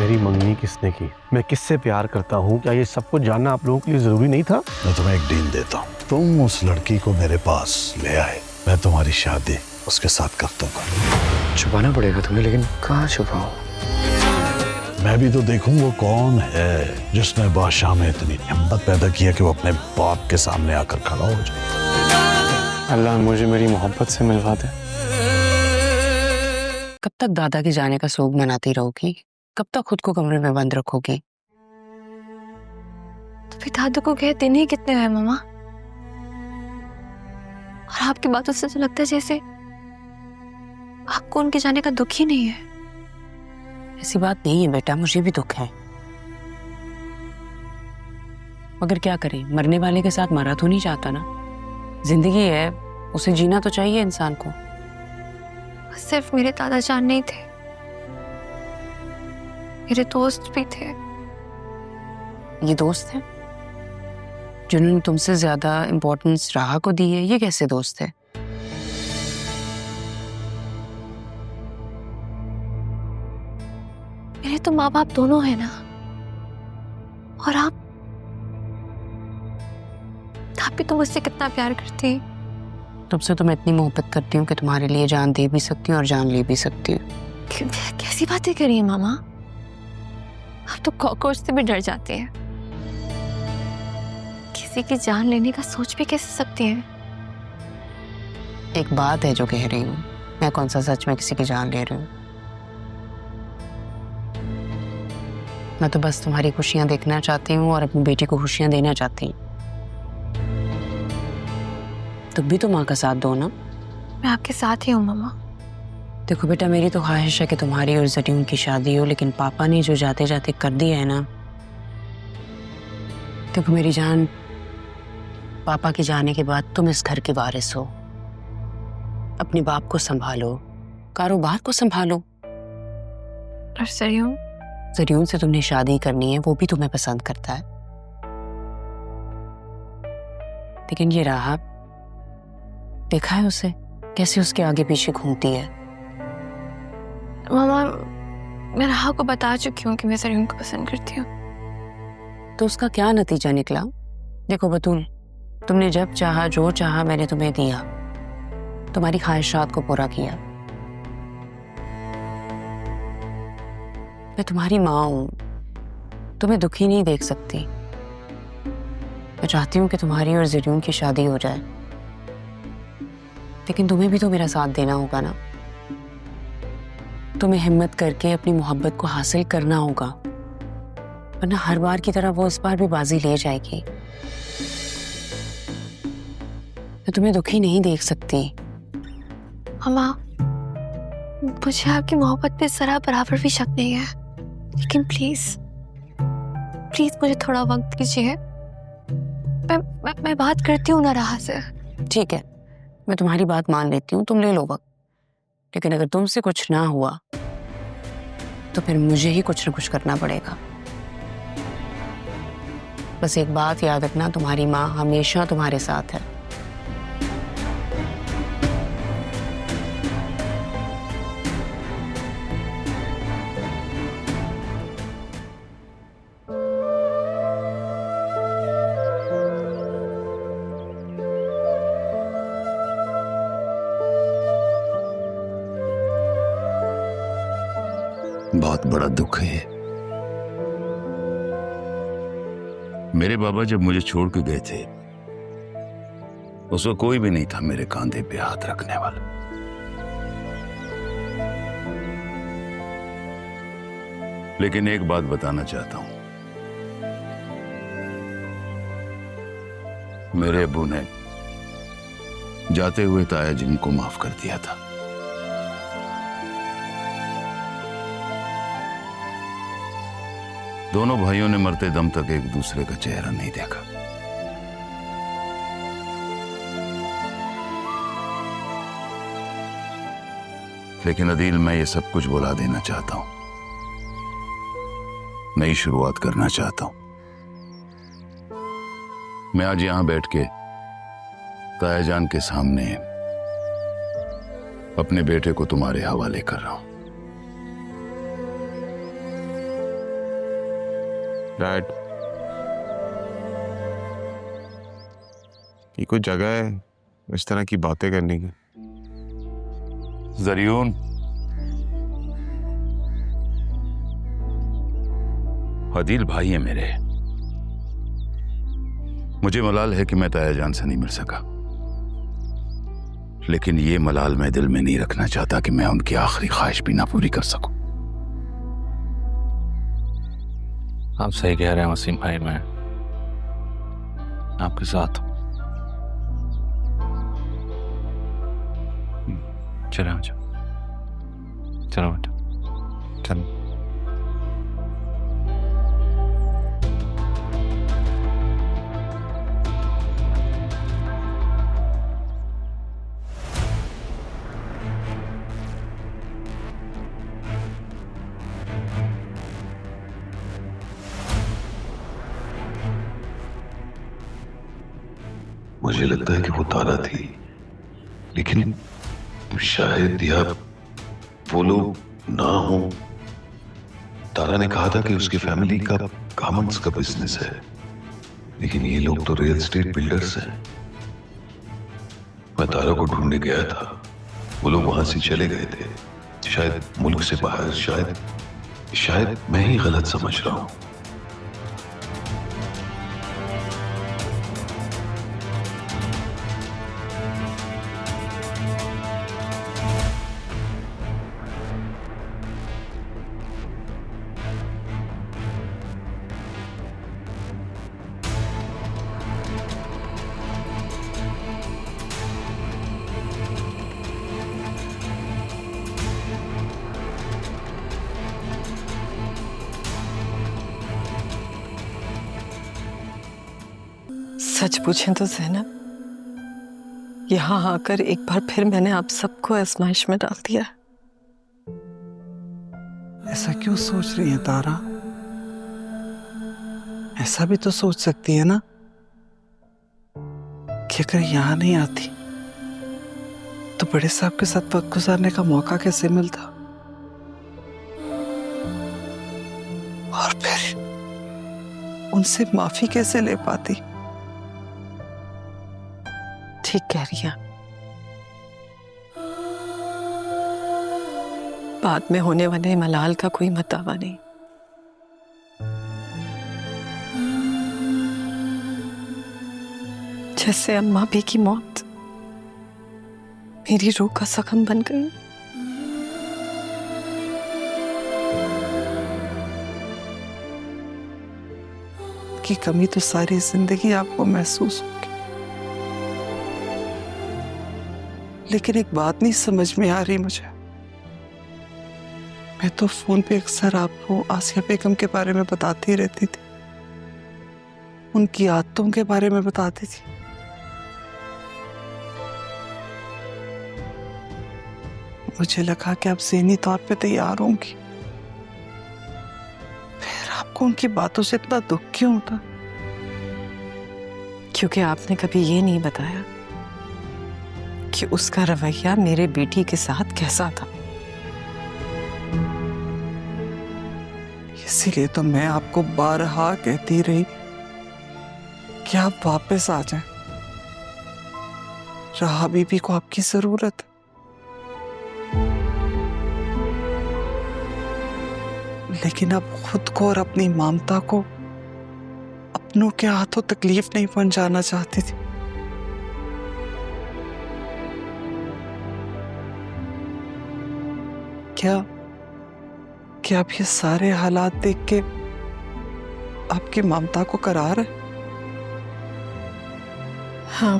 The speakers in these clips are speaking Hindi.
मेरी मंगनी किसने की, मैं किससे प्यार करता हूँ, क्या ये सब कुछ जानना आप लोगों के लिए जरूरी नहीं था? मैं तुम्हें एक डील देता हूँ, तुम उस लड़की को मेरे पास ले आए, मैं तुम्हारी शादी उसके साथ कर दूंगा। छुपाना पड़ेगा तुम्हें, लेकिन कहाँ छुपाऊं? मैं भी तो देखूं वो कौन है जिसने बादशाह में इतनी हिम्मत पैदा किया कि वो अपने बाप के सामने आकर खड़ा हो जाए। अल्लाह मुझे मेरी मोहब्बत से मिलवा दे। कब तक दादा के जाने का शोक मनाती रहोगी? कब तक खुद को कमरे में बंद रखोगी? तो फिर दादू को गए दिन ही कितने हैं मामा? और आपकी बातों से तो लगता है जैसे आपको उनके जाने का दुख ही नहीं है। ऐसी बात नहीं है बेटा, मुझे भी दुख है, मगर क्या करें, मरने वाले के साथ मरा तो नहीं चाहता ना। जिंदगी है, उसे जीना तो चाहिए इंसान को। सिर्फ मेरे दादा जान नहीं थे, मेरे दोस्त भी थे। ये दोस्त है जिन्होंने तुमसे ज्यादा इम्पोर्टेंस राहा को दी है? ये कैसे दोस्त है? मेरे तो माँ बाप दोनों हैं ना, और आप भी तो मुझसे कितना प्यार करती। तुमसे तो मैं इतनी मोहब्बत करती हूँ कि तुम्हारे लिए जान दे भी सकती हूँ और जान ले भी सकती हूँ। कैसी बातें करी है मामा? आप तो कॉकरोच से भी डर जाते हैं, किसी की जान लेने का सोच भी कैसे सकते हैं? एक बात है जो कह रही हूँ, मैं कौन सा सच में किसी की जान ले रही हूँ। मैं तो बस तुम्हारी खुशियां देखना चाहती हूँ और अपनी बेटी को खुशियां देना चाहती हूँ। तुम भी तो माँ का साथ दो ना। मैं आपके साथ ही हूँ मामा। देखो बेटा, मेरी तो ख्वाहिश है कि तुम्हारी और जरीन की शादी हो, लेकिन पापा ने जो जाते जाते कर दिया है ना। देखो मेरी जान, पापा के जाने के बाद तुम इस घर के वारिस हो। अपने बाप को संभालो, कारोबार को संभालो। और जरीन से तुमने शादी करनी है, वो भी तुम्हें पसंद करता है। लेकिन ये राहा, देखा है उसे कैसे उसके आगे पीछे घूमती है? मामा, मैं राहा को बता चुकी हूँ कि मैं जरीन को पसंद करती हूँ। तो उसका क्या नतीजा निकला? देखो बतूल, तुमने जब चाहा जो चाहा मैंने तुम्हें दिया, तुम्हारी ख्वाहिशात को पूरा किया। मैं तुम्हारी माँ हूं, तुम्हें दुखी नहीं देख सकती। मैं चाहती हूँ कि तुम्हारी और जरीन की शादी हो जाए, लेकिन तुम्हें भी तो मेरा साथ देना होगा ना। तुम्हें हिम्मत करके अपनी मोहब्बत को हासिल करना होगा, वरना हर बार की तरह वो इस बार भी बाजी ले जाएगी। मैं तुम्हें दुखी नहीं देख सकती। मामा, मुझे आपकी मोहब्बत पे जरा बराबर भी शक नहीं है, लेकिन प्लीज मुझे थोड़ा वक्त दीजिए। मैं बात करती हूँ ना राहा से। ठीक है, मैं तुम्हारी बात मान लेती हूँ, तुम ले लो वक्त, लेकिन अगर तुमसे कुछ ना हुआ तो फिर मुझे ही कुछ न कुछ करना पड़ेगा। बस एक बात याद रखना, तुम्हारी माँ हमेशा तुम्हारे साथ है। बहुत बड़ा दुख है ये। मेरे बाबा जब मुझे छोड़ के गए थे, उस वक्त कोई भी नहीं था मेरे कांधे पे हाथ रखने वाला। लेकिन एक बात बताना चाहता हूं, मेरे अब्बू ने जाते हुए ताया जिनको माफ कर दिया था। दोनों भाइयों ने मरते दम तक एक दूसरे का चेहरा नहीं देखा। लेकिन अदील, मैं ये सब कुछ भुला देना चाहता हूं, नई शुरुआत करना चाहता हूं। मैं आज यहां बैठ के ताया जान के सामने अपने बेटे को तुम्हारे हवाले कर रहा हूं। डैड, ये कोई जगह है इस तरह की बातें करने की? जरियून, अदील भाई है मेरे। मुझे मलाल है कि मैं ताया जान से नहीं मिल सका, लेकिन ये मलाल मैं दिल में नहीं रखना चाहता कि मैं उनकी आखिरी ख्वाहिश भी ना पूरी कर सकूं। आप सही कह रहे हैं वसीम भाई, मैं आपके साथ हूं। चलो चलो बेटा, चलो। मुझे लगता है कि वो तारा थी, लेकिन शायद या वो लोग ना हो। तारा ने कहा था कि उसकी फैमिली का गारमेंट्स का बिजनेस है, लेकिन ये लोग तो रियल एस्टेट बिल्डर्स हैं। मैं तारा को ढूंढने गया था, वो लोग वहां से चले गए थे, शायद मुल्क से बाहर। शायद मैं ही गलत समझ रहा हूं। सच पूछें तो ज़ैनब, यहाँ आकर एक बार फिर मैंने आप सबको आजमाइश में डाल दिया। ऐसा क्यों सोच रही है तारा? ऐसा भी तो सोच सकती है ना कि अगर यहाँ नहीं आती तो बड़े साहब के साथ वक्त गुजारने का मौका कैसे मिलता, और फिर उनसे माफी कैसे ले पाती। ठीक कह रही है। बाद में होने वाले मलाल का कोई मतावा नहीं। जैसे अम्मा भी की मौत मेरी रूह का जख्म बन गई। की कमी तो सारी जिंदगी आपको महसूस होगी, लेकिन एक बात नहीं समझ में आ रही मुझे। मैं तो फोन पे अक्सर आपको आसिया बेगम के बारे में बताती रहती थी, उनकी आदतों के बारे में बताती थी। मुझे लगा कि आप ज़हनी तौर पे तैयार होंगी, फिर आपको उनकी बातों से इतना दुख क्यों होता? क्योंकि आपने कभी ये नहीं बताया कि उसका रवैया मेरे बेटी के साथ कैसा था। इसीलिए तो मैं आपको बारहा कहती रही कि आप वापस आ जाएं। राहा बीबी को आपकी जरूरत है। लेकिन आप खुद को और अपनी ममता को अपनों के हाथों तकलीफ नहीं पहुंचाना चाहती थी। क्या आप ये सारे हालात देख के आपकी ममता को करार है? हाँ,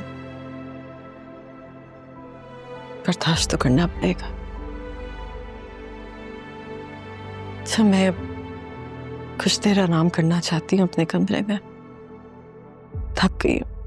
बर्दाश्त तो करना पड़ेगा। अच्छा, मैं कुछ देर आराम करना चाहती हूँ अपने कमरे में, थक गई हूँ।